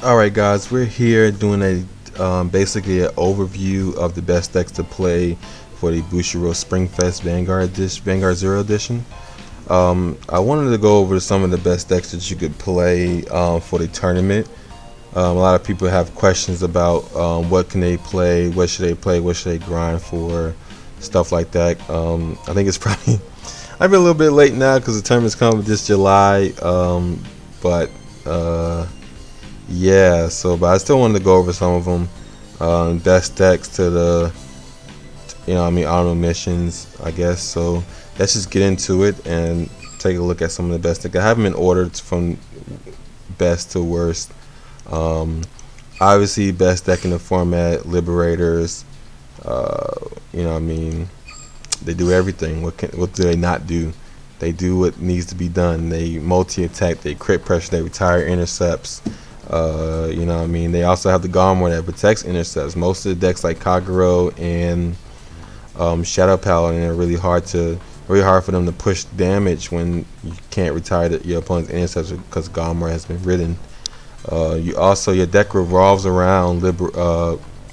Alright guys, we're here doing a basically an overview of the best decks to play for the Bushiroad Springfest Vanguard Zero Edition. I wanted to go over some of the best decks that you could play for the tournament. A lot of people have questions about what can they play, what should they play, what should they grind for, stuff like that. I think it's probably I've been a little bit late now because the tournament's coming this July, but yeah, but I still wanted to go over some of them. Best decks to the, honorable missions, I guess. So let's just get into it and take a look at some of the best decks. I have them in order from best to worst. Obviously, best deck in the format, Liberators. They do everything. What do they not do? They do what needs to be done. They multi-attack, they crit pressure, they retire intercepts. They also have the Garmor that protects intercepts. Most of the decks like Kagero and Shadow Paladin are really hard for them to push damage when you can't retire your opponent's intercepts because Garmor has been ridden. Your deck revolves around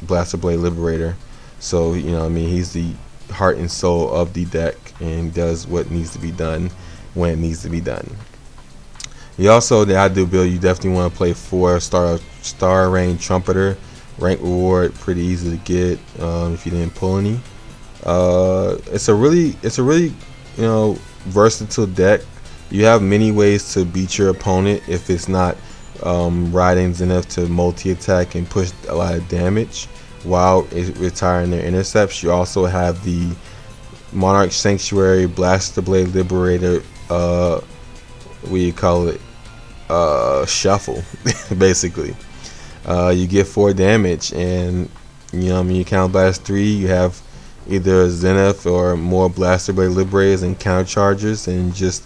Blaster Blade Liberator, so he's the heart and soul of the deck and does what needs to be done when it needs to be done. The ideal build, you definitely want to play 4-star range Trumpeter, rank reward, pretty easy to get if you didn't pull any. It's a really versatile deck. You have many ways to beat your opponent if it's not ridings enough to multi-attack and push a lot of damage while retiring their intercepts. You also have the Monarch Sanctuary Blaster Blade Liberator, shuffle. Basically, you get 4 damage, and you counter blast 3. You have either Zenith or more Blaster Blade Liberators and counter chargers, and just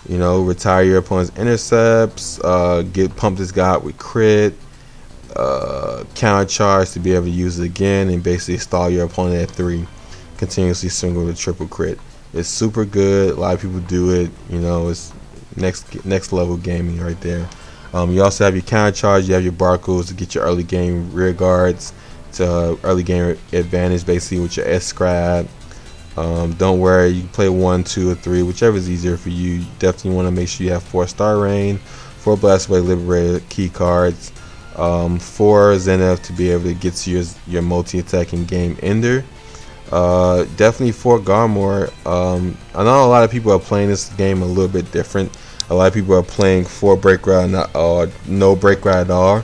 retire your opponent's intercepts, pump this guy with crit, counter charge to be able to use it again, and basically stall your opponent at 3, continuously single with triple crit. It's super good. A lot of people do it. It's next level gaming right there. You also have your counter charge. You have your barcodes to get your early game rear guards to early game advantage, basically with your S-Scribe. Don't worry, you can play 1, 2, or 3, whichever is easier for you. You definitely want to make sure you have 4-star rain, 4 Blast Blade Liberator key cards, 4 Zenith to be able to get to your multi-attacking game ender. Definitely 4 Garmor. I know a lot of people are playing this game a little bit different. A lot of people are playing 4 Break Ride, no Break Ride at all.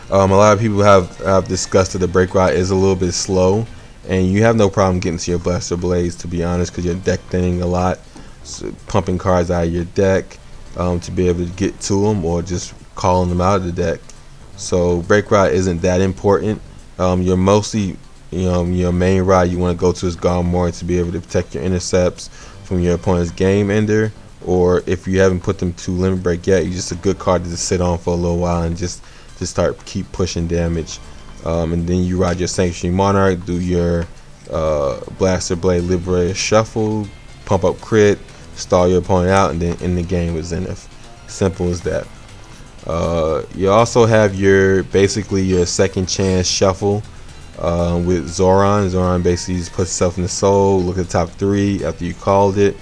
A lot of people have discussed that the Break Ride is a little bit slow, and you have no problem getting to your Blaster Blades, to be honest, because you're deck thinning a lot, so pumping cards out of your deck to be able to get to them, or just calling them out of the deck. So Break Ride isn't that important. You're mostly, your main ride you want to go to is Garmor to be able to protect your intercepts from your opponent's game ender, or if you haven't put them to limit break yet, you're just a good card to just sit on for a little while and just keep pushing damage. And then you ride your Sanctuary Monarch, do your Blaster Blade Liberator shuffle, pump up crit, stall your opponent out, and then end the game with Zenith. Simple as that. You also have your second chance shuffle with Zoran. Zoran basically just puts itself in the soul, look at the top 3 after you called it,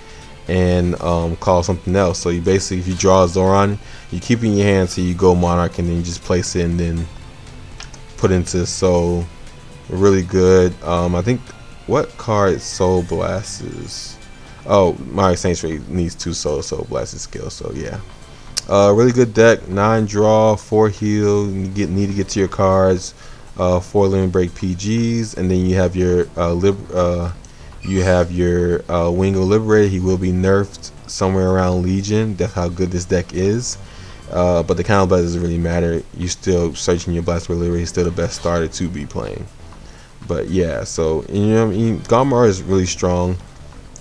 and call something else. So you basically, if you draw a Zoran, you keep it in your hand till you go Monarch, and then you just place it and then put into Soul. Really good. I think, what card Soul Blast is? Oh, Monarch Sanctuary needs 2 Soul Blast skill. So yeah, really good deck. 9 draw, 4 heal. You need to get to your cards. 4 limit break PGs, and then you have your Wingo Liberator. He will be nerfed somewhere around Legion. That's how good this deck is. But the counter blast doesn't really matter. You still searching your Blast Blade Liberator. He's still the best starter to be playing. But yeah, so Garmor is really strong.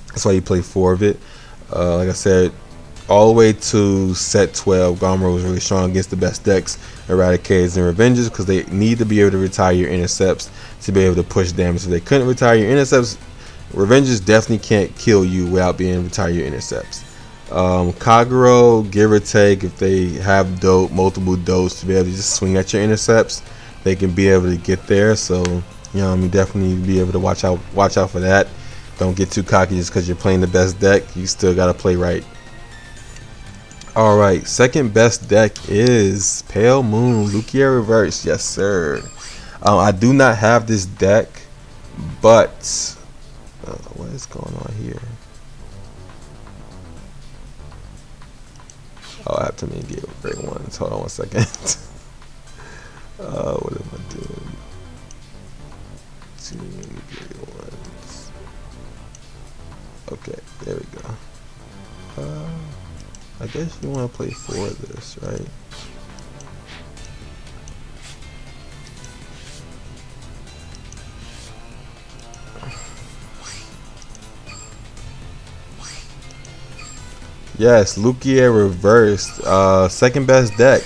That's why you play 4 of it. Like I said, all the way to set 12, Garmor was really strong against the best decks, Eradicators and Revengers, because they need to be able to retire your intercepts to be able to push damage. If they couldn't retire your intercepts, Revengers definitely can't kill you without being able to retire your intercepts. Kagero, give or take, if they have multiple dotes to be able to just swing at your intercepts, they can be able to get there. So definitely be able to watch out for that. Don't get too cocky just because you're playing the best deck. You still gotta play right. All right, second best deck is Pale Moon Lugia Reverse. Yes, sir. I do not have this deck, but what is going on here? Oh, I have to make it great ones. Hold on 1 second. What am I doing? Too many great ones. Okay, there we go. I guess you want to play 4 of this, right? Yes, Lugia reversed. Second best deck.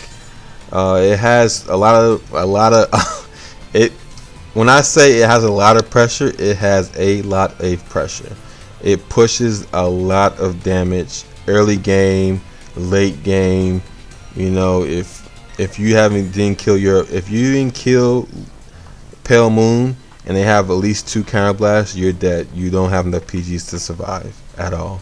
It has a lot of it. When I say it has a lot of pressure, it has a lot of pressure. It pushes a lot of damage early game, late game. If you didn't kill Pale Moon and they have at least 2 counterblasts, you're dead. You don't have enough PGs to survive at all.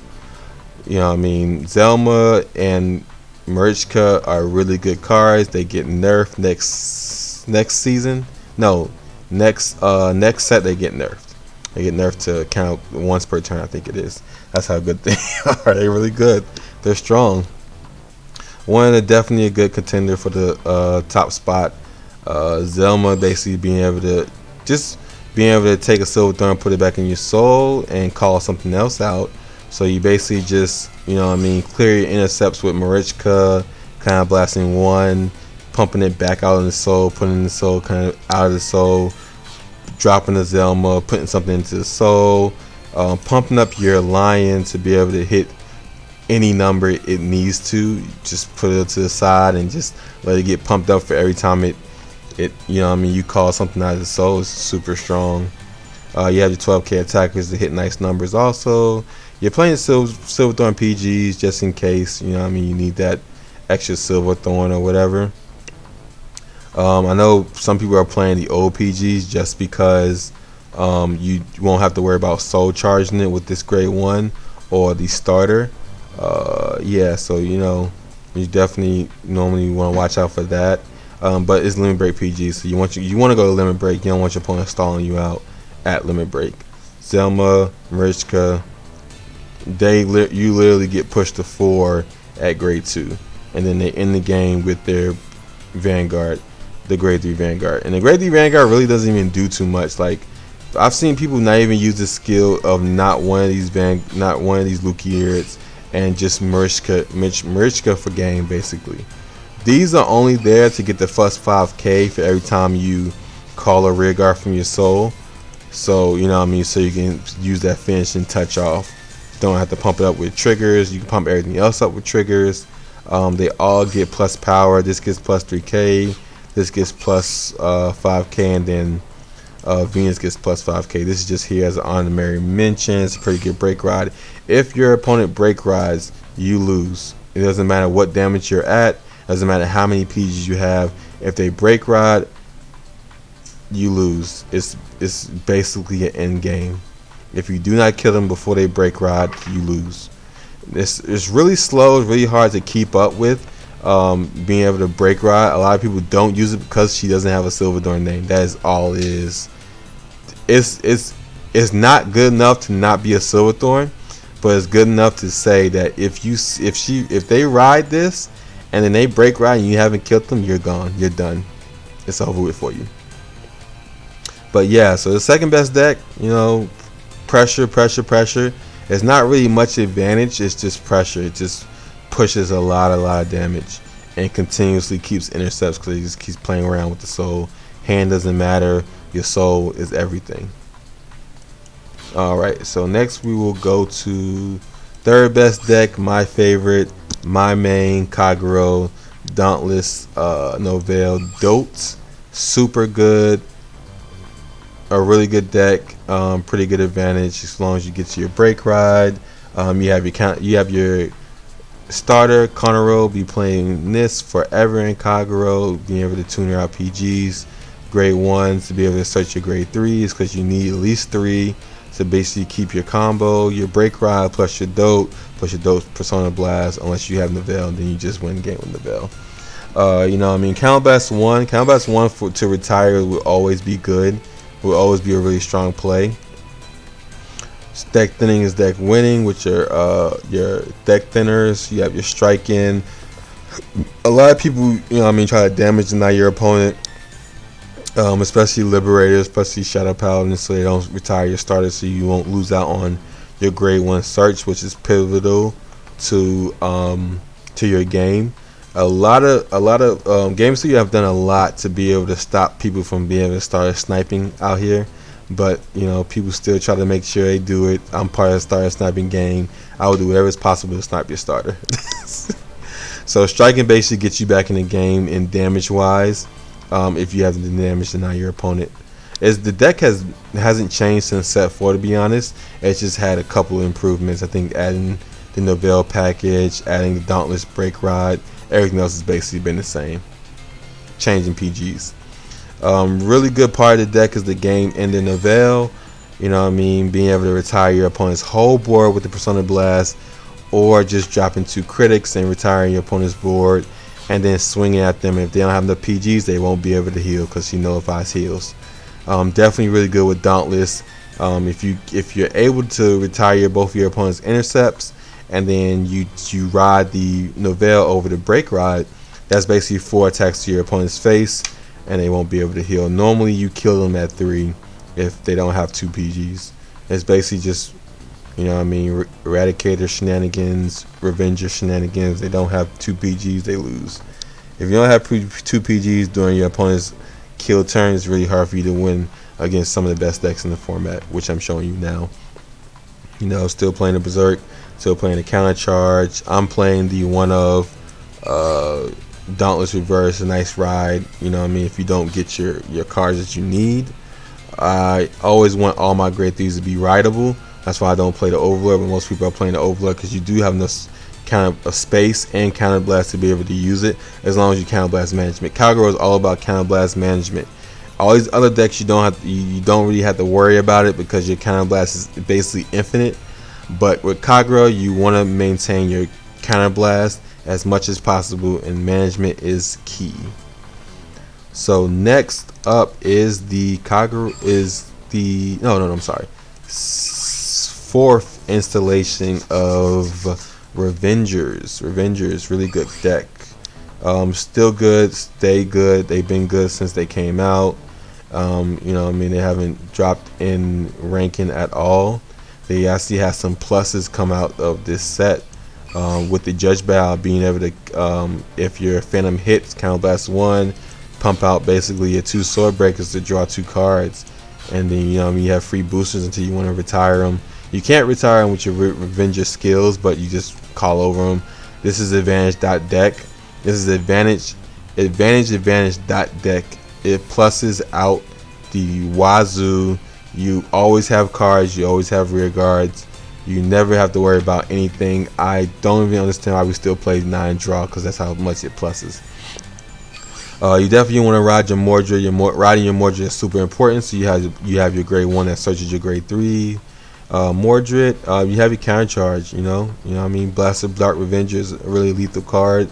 Zelma and Marichka are really good cards. They get nerfed next season. No, next set they get nerfed. They get nerfed to count once per turn, I think it is. That's how good they are. They're really good. They're strong. One of definitely a good contender for the top spot. Zelma basically being able to take a Silver Thorn, put it back in your soul, and call something else out. So you basically just, clear your intercepts with Marichka, kind of blasting 1, pumping it back out in the soul, putting the soul kind of out of the soul, dropping the Zelma, putting something into the soul, pumping up your lion to be able to hit any number it needs to. Just put it to the side and just let it get pumped up for every time you call something out of the soul. It's super strong. You have your 12k attackers to hit nice numbers also. You're playing Silver Thorn PGs just in case, you need that extra Silver Thorn or whatever. I know some people are playing the old PGs just because you won't have to worry about soul charging it with this grade 1 or the starter. So you definitely normally want to watch out for that. But it's limit break PG, so you want to go to limit break. You don't want your opponent stalling you out at limit break. Zelma, Marichka, you literally get pushed to 4 at grade 2, and then they end the game with their Vanguard, the grade 3 Vanguard. And the grade 3 Vanguard really doesn't even do too much. Like, I've seen people not even use the skill of not one of these Lukiards and just Marichka for game basically. These are only there to get the first 5k for every time you call a rear guard from your soul. So so you can use that finishing touch off. Don't have to pump it up with triggers. You can pump everything else up with triggers. They all get plus power. This gets plus 3k. This gets plus 5k, and then Venus gets plus 5k. This is just here as an honorary mention. It's a pretty good break ride. If your opponent break rides, you lose. It doesn't matter what damage you're at. Doesn't matter how many PGs you have. If they break ride, you lose. It's basically an end game. If you do not kill them before they break ride, you lose. It's really slow. It's really hard to keep up with. Being able to break ride. A lot of people don't use it because she doesn't have a Silver Thorn name. That is all it is. It's not good enough to not be a Silver Thorn, but it's good enough to say that if they ride this and then they break ride and you haven't killed them, you're gone. You're done. It's over with for you. But yeah, so the second best deck, pressure. It's not really much advantage. It's just pressure. It just pushes a lot of damage and continuously keeps intercepts because it just keeps playing around with the soul. Hand doesn't matter. Your soul is everything. Alright, so next we will go to third best deck, my favorite, my main, Kagero, Dauntless, Novell, Dote. Super good. A really good deck, pretty good advantage as long as you get to your break ride. You have your Starter, Conoro, be playing this forever in Kagero, being able to tune your RPGs. Grade 1s to be able to search your grade 3s because you need at least 3 to basically keep your combo, your break rod plus your dote persona blast. Unless you have Neville, then you just win the game with Neville. You know what I mean? Counterblast 1 to retire will always be good. Will always be a really strong play. Deck thinning is deck winning with your deck thinners. You have your strike in. A lot of people, you know what I mean, try to damage deny your opponent, especially Liberators, especially Shadow Paladins, so they don't retire your starter, so you won't lose out on your grade 1 search, which is pivotal to your game. A lot of games you have done a lot to be able to stop people from being able to start sniping out here, but you know, people still try to make sure they do it. I'm part of the starter sniping game. I will do whatever is possible to snipe your starter. So striking basically gets you back in the game in damage wise. If you have the damage deny your opponent. As the deck hasn't changed since set 4, to be honest. It's just had a couple of improvements. I think adding the Novell package, adding the Dauntless Break Rod, everything else has basically been the same. Changing PGs. Really good part of the deck is the game ending Novell. You know what I mean? Being able to retire your opponent's whole board with the Persona Blast, or just dropping 2 critics and retiring your opponent's board, and then swinging at them. If they don't have enough PGs, they won't be able to heal because she nullifies heals. Definitely really good with Dauntless. If you're able to retire both of your opponent's intercepts, and then you ride the Novell over the break rod, that's basically 4 attacks to your opponent's face, and they won't be able to heal. Normally you kill them at 3 if they don't have 2 PGs. It's basically just, you know what I mean, Eradicator shenanigans, Revenger shenanigans. They don't have 2 PGs, they lose. If you don't have 2 PGs during your opponent's kill turn, it's really hard for you to win against some of the best decks in the format, which I'm showing you now. You know, still playing the Berserk, still playing the Counter Charge. I'm playing the one of Dauntless Reverse, a nice ride. You know what I mean, if you don't get your cards that you need. I always want all my grade 3s to be rideable. That's why I don't play the Overlord, but most people are playing the Overlord because you do have enough kind of space and counterblast to be able to use it, as long as you counterblast management. Kagero is all about counterblast management. All these other decks you don't really have to worry about it because your counterblast is basically infinite. But with Kagero, you want to maintain your counterblast as much as possible, and management is key. So next up is the Kagero I'm sorry. 4th installation of Revengers, really good deck. Still good, stay good. They've been good since they came out. You know what I mean, they haven't dropped in ranking at all. They actually have some pluses come out of this set, with the Judge Battle being able to, if your Phantom hits, Counterblast 1, pump out basically your 2 Sword Breakers to draw 2 cards, and then you know what I mean, you have free boosters until you want to retire them. You can't retire them with your Revenger skills, but you just call over them. This is advantage.deck. This is advantage .deck. It pluses out the wazoo. You always have cards. You always have rear guards. You never have to worry about anything. I don't even understand why we still play 9 draw, because that's how much it pluses. You definitely want to ride your Mordred. Riding your Mordred is super important. So you have your grade 1 that searches your grade 3. Mordred, you have your counter charge. You know what I mean. Blasted Dark Revenger is a really lethal card,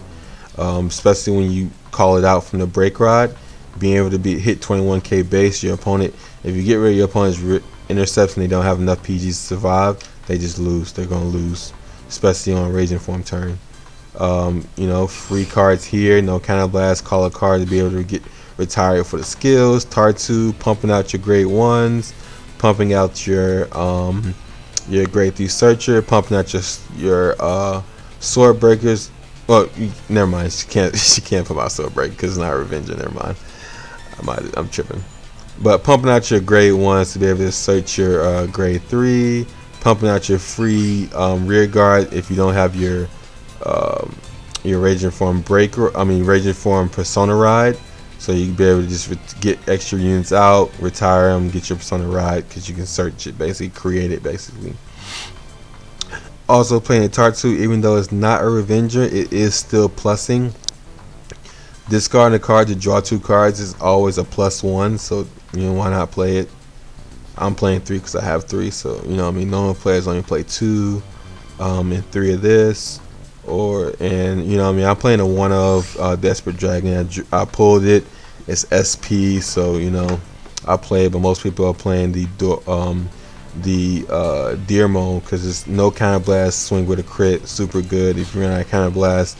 especially when you call it out from the break rod. Being able to hit 21k base, your opponent. If you get rid of your opponent's intercepts and they don't have enough PGs to survive, they just lose. They're gonna lose, especially on Raging Form turn. You know, free cards here. No counter blast. Call a card to be able to get retired for the skills. Tartu, pumping out your grade 1s. Pumping out your grade 3 searcher, pumping out your sword breakers. Well, never mind. She can't pump out sword breaker because it's not a Revenger. Never mind. I'm tripping. But pumping out your grade 1s to be able to search your grade 3. Pumping out your free rear guard if you don't have your Raging Form Raging Form Persona ride. So you can be able to just get extra units out, retire them, get your Persona ride, because you can search it, basically create it, basically. Also playing Tartu, even though it's not a Revenger, it is still plussing. Discarding a card to draw 2 cards is always a +1, so why not play it? I'm playing 3 because I have 3, so normal players only play 2, and 3 of this, I'm playing a 1 of Desperate Dragon. I pulled it. It's SP, so I play it, but most people are playing the Deer mode because it's no counterblast, swing with a crit, super good. If you're in a counterblast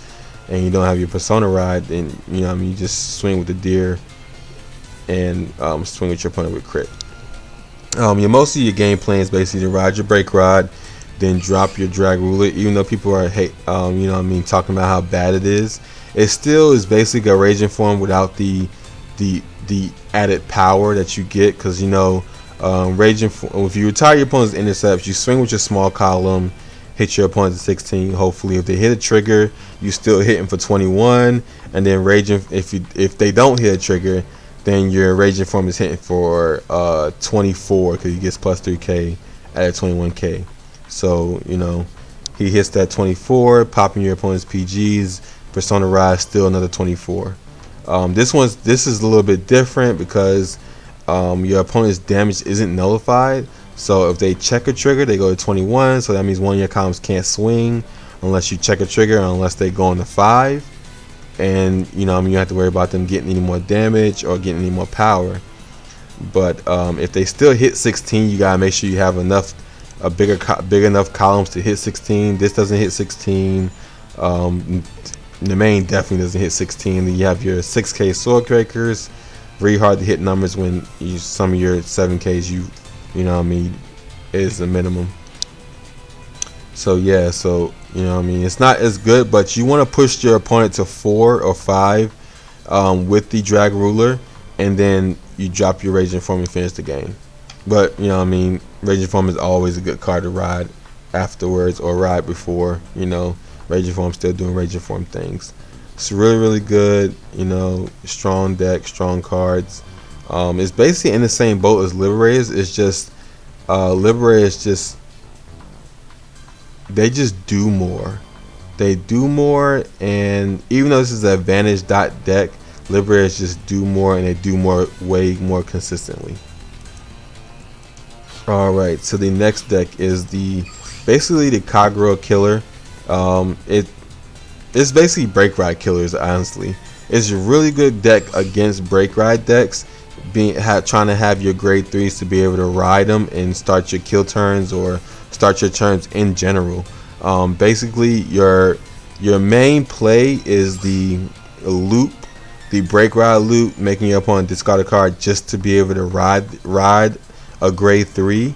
and you don't have your Persona ride, then you just swing with the Deer and swing with your opponent with crit. Most of your game plan is basically to ride your Break Rod, then drop your Drag Ruler. Even though people are talking about how bad it is still is basically a Raging Form without the added power that you get, because Raging Form, if you retire your opponent's intercepts, you swing with your small column, hit your opponent at 16. Hopefully, if they hit a trigger, you still hit them for 21. And then Raging, if they don't hit a trigger, then your Raging Form is hitting for 24 because he gets plus 3k at 21k. So he hits that 24, popping your opponent's PGs. Persona Rise still another 24. This is a little bit different because your opponent's damage isn't nullified. So if they check a trigger, they go to 21. So that means one of your columns can't swing unless you check a trigger, unless they go into 5. And you have to worry about them getting any more damage or getting any more power. But if they still hit 16, you gotta make sure you have big enough columns to hit 16. This doesn't hit 16. The main definitely doesn't hit 16. Then you have your 6k Swordbreakers. Very hard to hit numbers when some of your 7ks is the minimum. So yeah, it's not as good, but you want to push your opponent to 4 or 5 with the Drag Ruler, and then you drop your Raging Form and finish the game. But Raging Form is always a good card to ride afterwards or ride before. Raging Form still doing Raging Form things. It's really, really good. Strong deck, strong cards. It's basically in the same boat as Liberators. It's just Liberators they just do more. They do more, and even though this is an advantage deck, Liberators just do more, and they do more way more consistently. Alright, so the next deck is basically the Kagura Killer. It's basically Break Ride Killers, honestly. It's a really good deck against Break Ride decks, trying to have your grade 3s to be able to ride them and start your kill turns or start your turns in general. Basically, your main play is the loop, the Break Ride loop, making your opponent discard a card just to be able to ride a grade 3.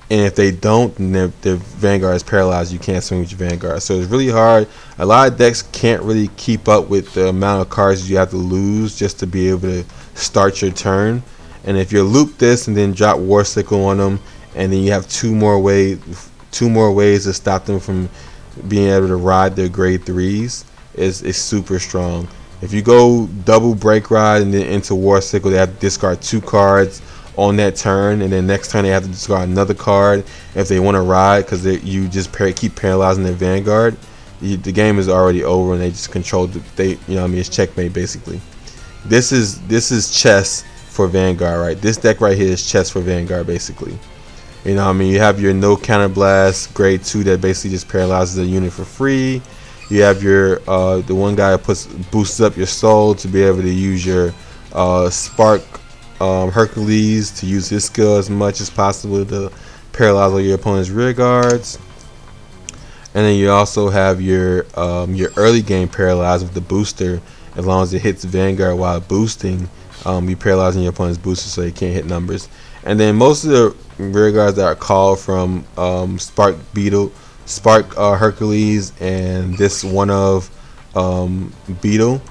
And if they don't, then their Vanguard is paralyzed. You can't swing with your Vanguard. So it's really hard. A lot of decks can't really keep up with the amount of cards you have to lose just to be able to start your turn. And if you loop this and then drop War Sickle on them, and then you have two more ways to stop them from being able to ride their grade 3s, is super strong. If you go double Break Ride and then into War Sickle, they have to discard 2 cards on that turn, and then next turn they have to discard another card if they want to ride, because you just keep paralyzing their Vanguard. The game is already over, and they just control it's checkmate basically. This is chess for Vanguard, right? This deck right here is chess for Vanguard basically. You have your no counterblast grade 2 that basically just paralyzes a unit for free. You have your the one guy that boosts up your soul to be able to use your spark Hercules to use his skill as much as possible to paralyze all your opponent's rear guards. And then you also have your early game paralyze with the booster. As long as it hits Vanguard while boosting, you paralyzing your opponent's booster so they can't hit numbers. And then most of the rear guards that are called from Spark Hercules, and this one of Beetle,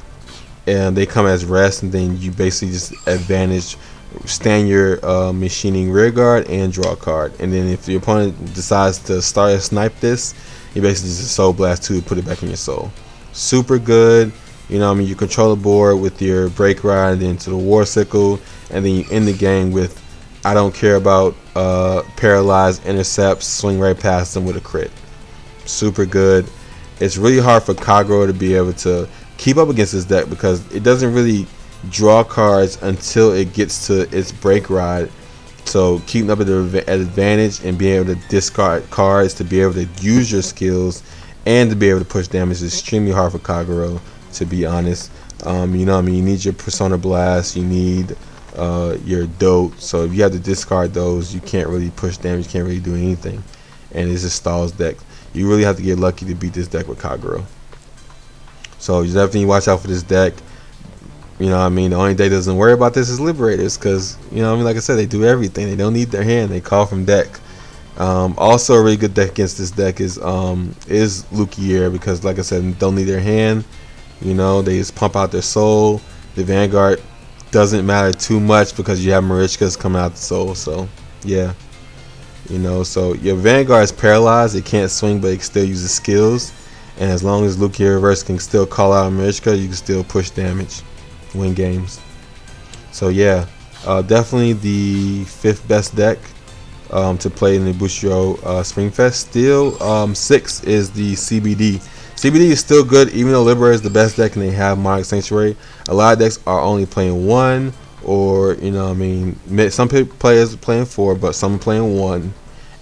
and they come as rest, and then you basically just advantage stand your machining rear guard and draw a card. And then if your opponent decides to start a snipe this, you basically just Soul Blast 2, put it back in your soul. Super good. You control the board with your Break Ride, and then to the War Sickle, and then you end the game with I don't care about paralyzed intercepts. Swing right past them with a crit. Super good. It's really hard for Kagero to be able to keep up against this deck because it doesn't really draw cards until it gets to its break ride. So keeping up at the advantage and being able to discard cards to be able to use your skills and to be able to push damage is extremely hard for Kagero, to be honest. You know what I mean? You need your Persona Blast, you need your Dote. So if you have to discard those, you can't really push damage, you can't really do anything. And it's a stalls deck. You really have to get lucky to beat this deck with Kagero. So you definitely watch out for this deck. You know what I mean? The only deck that doesn't worry about this is Liberators because, you know what I mean, like I said, they do everything. They don't need their hand. They call from deck. Also a really good deck against this deck is Lukier because, like I said, don't need their hand. You know, they just pump out their soul. The Vanguard doesn't matter too much because you have Marichkas coming out the soul. So, yeah. You know, so your Vanguard is paralyzed. It can't swing, but it still uses skills. And as long as Lukier Reverse can still call out Marichka, you can still push damage, win games. So yeah, definitely the 5th best deck to play in the Bushiroad Springfest. Still, 6 is the CBD. CBD is still good, even though Liberator is the best deck and they have Monarch Sanctuary. A lot of decks are only playing 1, or you know, what I mean, some players are playing 4, but some are playing 1.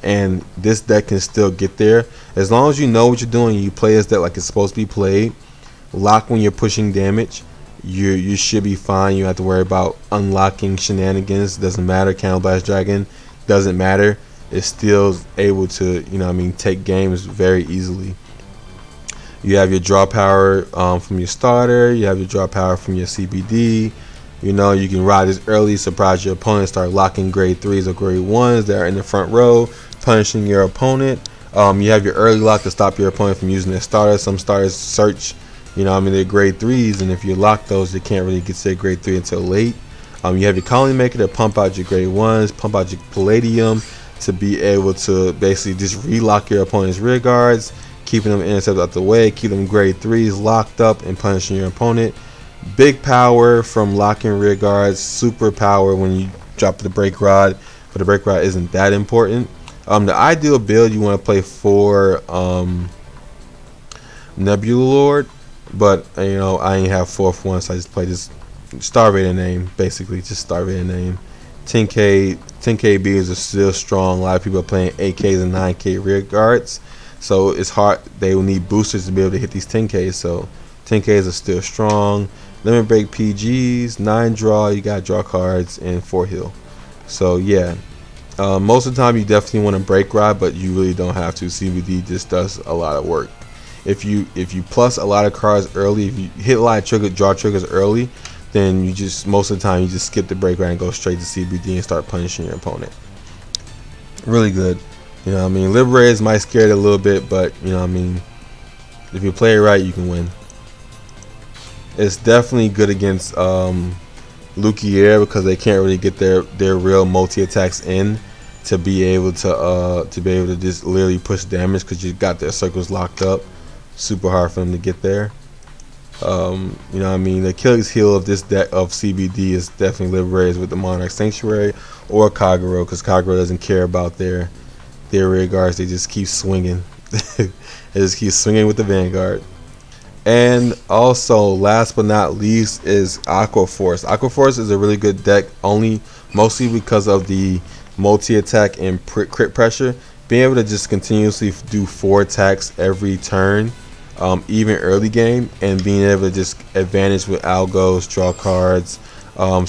And this deck can still get there as long as you know what you're doing. You play this deck like it's supposed to be played. Lock when you're pushing damage. You should be fine. You don't have to worry about unlocking shenanigans. Doesn't matter. Counter Blast Dragon doesn't matter. It's still able to, you know what I mean, take games very easily. You have your draw power from your starter. You have your draw power from your CBD. You know, you can ride this early, surprise your opponent, start locking grade 3s or grade 1s that are in the front row, punishing your opponent. You have your early lock to stop your opponent from using their starter. Some starters search, you know, I mean, they're grade 3s, and if you lock those, they can't really get to their grade 3 until late. You have your Colony Maker to pump out your grade 1s, pump out your Palladium to be able to basically just relock your opponent's rear guards, keeping them intercepted out the way, keep them grade 3s locked up and punishing your opponent. Big power from locking rear guards, super power when you drop the break rod, but the break rod isn't that important. The ideal build you want to play for Nebula Lord, but you know, I ain't have 4th one, so I just play this Starvader name, basically just Starvader name. 10k beers are still strong. A lot of people are playing 8Ks and 9K rear guards, so it's hard. They will need boosters to be able to hit these 10Ks, so 10Ks are still strong. Limit break PGs, 9 draw, you got draw cards, and 4 heal. So yeah, most of the time you definitely want to break ride, but you really don't have to. CBD just does a lot of work. If you plus a lot of cards early, if you hit a lot of draw triggers early, then you just, most of the time you just skip the break ride and go straight to CBD and start punishing your opponent. Really good. You know what I mean? Liberators might scare it a little bit, but you know what I mean, if you play it right, you can win. It's definitely good against Lukier because they can't really get their real multi attacks in to be able to just literally push damage because you got their circles locked up. Super hard for them to get there. You know what I mean? The Achilles heel of this deck of CBD is definitely Liberators with the Monarch Sanctuary or Kagero, because Kagero doesn't care about their rear guards. They just keep swinging. They just keep swinging with the Vanguard. And also, last but not least, is Aqua Force. Aqua Force is a really good deck, mostly because of the multi-attack and crit pressure. Being able to just continuously do 4 attacks every turn, even early game, and being able to just advantage with algos, draw cards,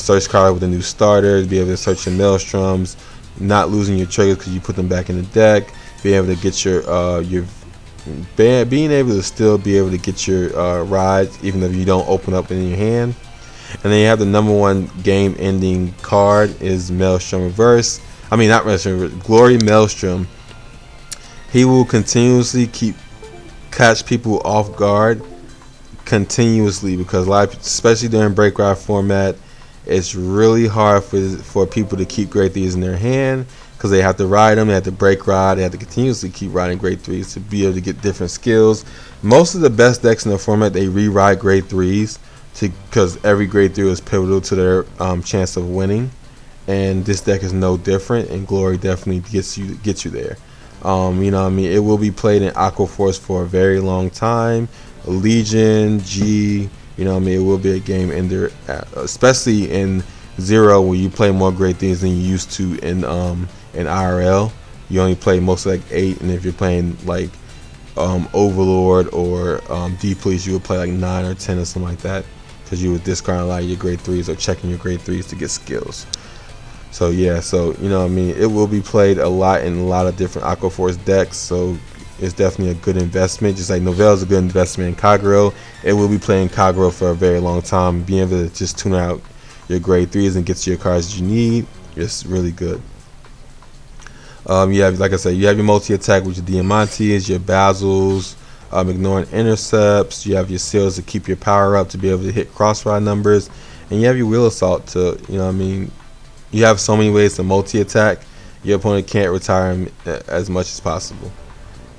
search card with a new starter, be able to search your Maelstroms, not losing your triggers because you put them back in the deck, being able to get being able to still be able to get your rides even if you don't open up in your hand. And then you have the #1 game ending card is Maelstrom Reverse. I mean, not Maelstrom Reverse, Glory Maelstrom. He will continuously catch people off guard continuously, because a lot, especially during break ride format, it's really hard for people to keep grade 3s in their hand, because they have to ride them, they have to break ride, they have to continuously keep riding grade 3s to be able to get different skills. Most of the best decks in the format, they re-ride grade 3s because every grade 3 is pivotal to their chance of winning. and this deck is no different. And Glory definitely gets you there. You know what I mean? It will be played in Aqua Force for a very long time. Legion, G, you know what I mean? It will be a game in there, especially in Zero, where you play more great things than you used to in IRL. You only play mostly like 8, and if you're playing like Overlord or D Police, you would play like 9 or 10 or something like that, because you would discard a lot of your grade 3s or checking your grade 3s to get skills. So yeah, so you know what I mean, it will be played a lot in a lot of different Aqua Force decks, so it's definitely a good investment. Just like Novell is a good investment in Kagero, it will be playing Kagero for a very long time. Being able to just tune out your grade 3s and get you your cards that you need, it's really good. You have, like I said, you have your multi-attack with your Diamantes, your Basils, ignoring intercepts. You have your seals to keep your power up to be able to hit cross-rod numbers, and you have your Wheel Assault to, you know what I mean, you have so many ways to multi-attack. Your opponent can't retire him as much as possible.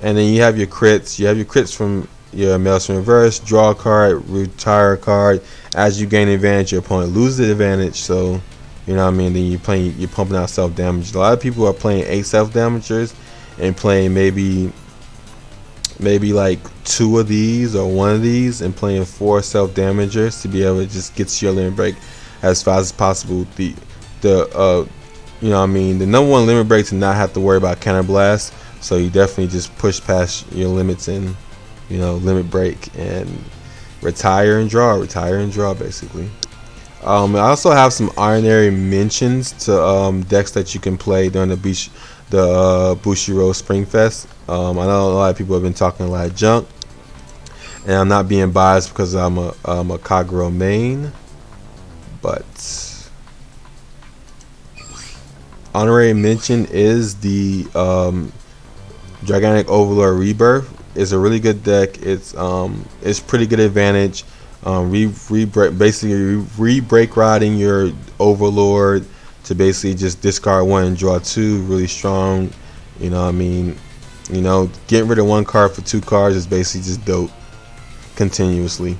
And then you have your crits. You have your crits from your Maelstrom Reverse, draw a card, retire a card. As you gain advantage, your opponent loses the advantage. So, you know what I mean, then you're pumping out self-damage. A lot of people are playing 8 self-damagers and playing maybe like 2 of these or 1 of these, and playing 4 self-damagers to be able to just get your limit break as fast as possible. You know what I mean, the number 1 limit break to not have to worry about counter blast, so you definitely just push past your limits and, you know, limit break and retire and draw basically. I also have some honorary mentions to decks that you can play during the Bushiroad Springfest. I know a lot of people have been talking a lot of junk, and I'm not being biased because I'm a Kagero main, but honorary mention is the Gigantic Overlord Rebirth. It's a really good deck. It's pretty good advantage. Basically re-break riding your Overlord to basically just discard 1 and draw 2. Really strong. You know what I mean? You know, getting rid of 1 card for 2 cards is basically just dope continuously.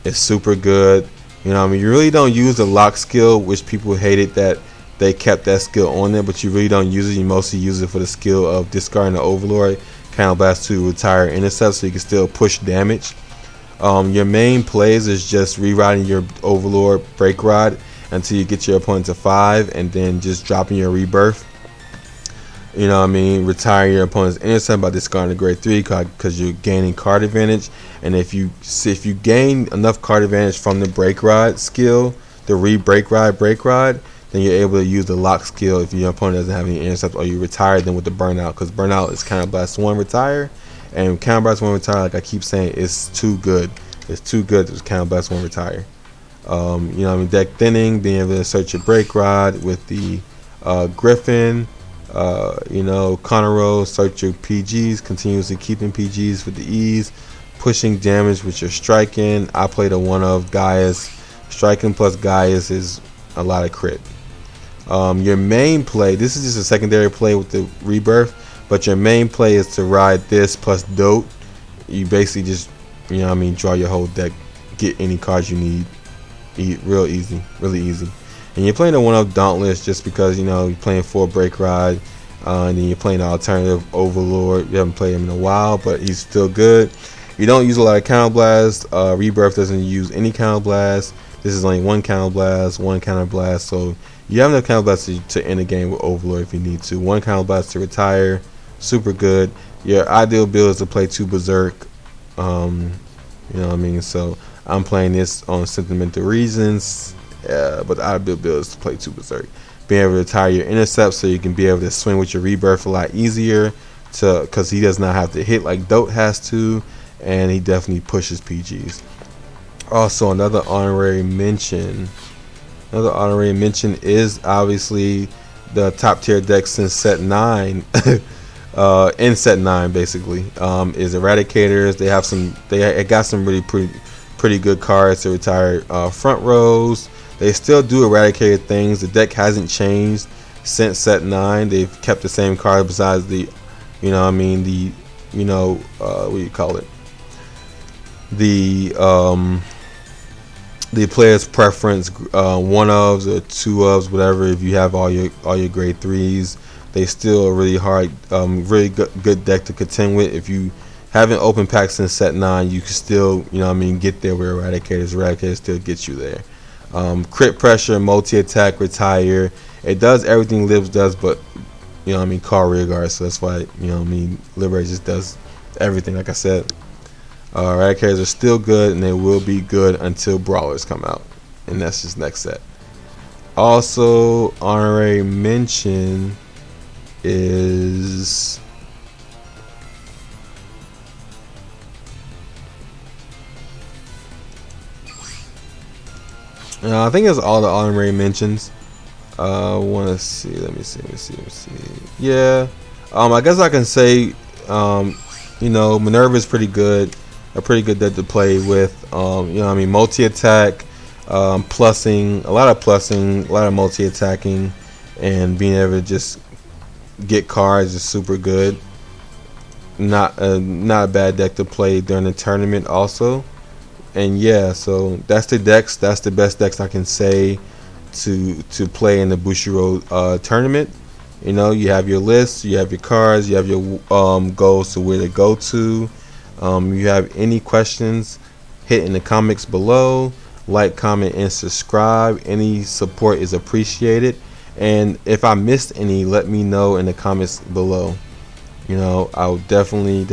It's super good. You know what I mean? You really don't use the lock skill, which people hated that they kept that skill on there, but you really don't use it. You mostly use it for the skill of discarding the Overlord, Counter Blast to retire intercept, so you can still push damage. Your main plays is just rewriting your Overlord Break Rod until you get your opponent to 5, and then just dropping your Rebirth. You know what I mean? Retiring your opponent's intercept by discarding a grade 3 card, because you're gaining card advantage. And if you gain enough card advantage from the Break Rod skill, the Break Rod, then you're able to use the lock skill if your opponent doesn't have any intercepts, or you retire them with the burnout, because burnout is Counter Blast 1 retire, and Counter Blast 1 retire, like I keep saying, is too good. It's too good to Counter Blast 1 retire. You know what I mean? Deck thinning, being able to search your Break Rod with the Griffin, you know, Conero, search your PGs, continuously keeping PGs with the ease, pushing damage with your striking. I played a 1 of Gaius. Striking plus Gaius is a lot of crit. Your main play, this is just a secondary play with the Rebirth, but your main play is to ride this plus Dote. You basically just, you know what I mean, draw your whole deck, get any cards you need, really easy. And you're playing a 1 of Dauntless just because, you know, you're playing 4 Break Rod, and then you're playing the alternative Overlord. You haven't played him in a while, but he's still good. You don't use a lot of Counter Blast. Rebirth doesn't use any Counter Blast. This is only 1 Counter Blast, 1 Counter Blast, so you have enough Counter Blast to end the game with Overlord if you need to. 1 Counter Blast to retire, super good. Your ideal build is to play 2 Berserk. You know what I mean? So I'm playing this on sentimental reasons, but the ideal build is to play 2 Berserk. Being able to retire your intercept so you can be able to swing with your Rebirth a lot easier, because he does not have to hit like Dote has to, and he definitely pushes PGs. Also, another honorary mention is obviously the top tier deck since set 9 in set 9 basically, is Eradicators. They got some really pretty good cards to retire front rows. They still do Eradicator things. The deck hasn't changed since set 9. They've kept the same card besides the, you know what I mean, the, you know, what do you call it, the the player's preference, one ofs or two ofs, whatever. If you have all your grade threes, they still a really hard, really good deck to contend with. If you haven't opened packs since set 9, you can still, get there with Eradicators. Eradicators still get you there. Crit pressure, multi attack, retire. It does everything Libs does, but call rear guard. So that's why Liberate just does everything. Like I said. Eradicators are still good, and they will be good until Brawlers come out, and that's just next set. Also, honorary mention is I think it's all the honorary mentions. Want to see? Let me see. Yeah, I guess I can say, Minerva is pretty good. A pretty good deck to play with. Multi attack, plussing, a lot of multi attacking, and being able to just get cards is super good. Not a bad deck to play during the tournament also. And yeah, so that's the decks. That's the best decks I can say to play in the Bushiroad tournament. You have your list, you have your cards, you have your goals to where to go to. You have any questions, hit in the comments below. Like, comment, and subscribe. Any support is appreciated. And if I missed any, let me know in the comments below. I would definitely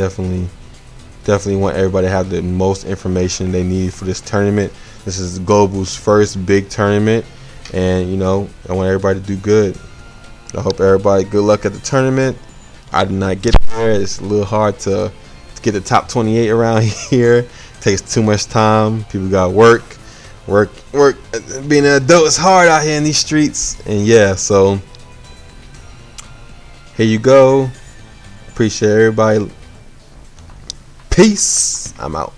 want everybody to have the most information they need for this tournament. This is Global's first big tournament, and I want everybody to do good. I hope everybody good luck at the tournament. I did not get there. It's a little hard to get the top 28 around here. It takes too much time. People got work. Being an adult is hard out here in these streets. And yeah, so here you go. Appreciate everybody. Peace. I'm out.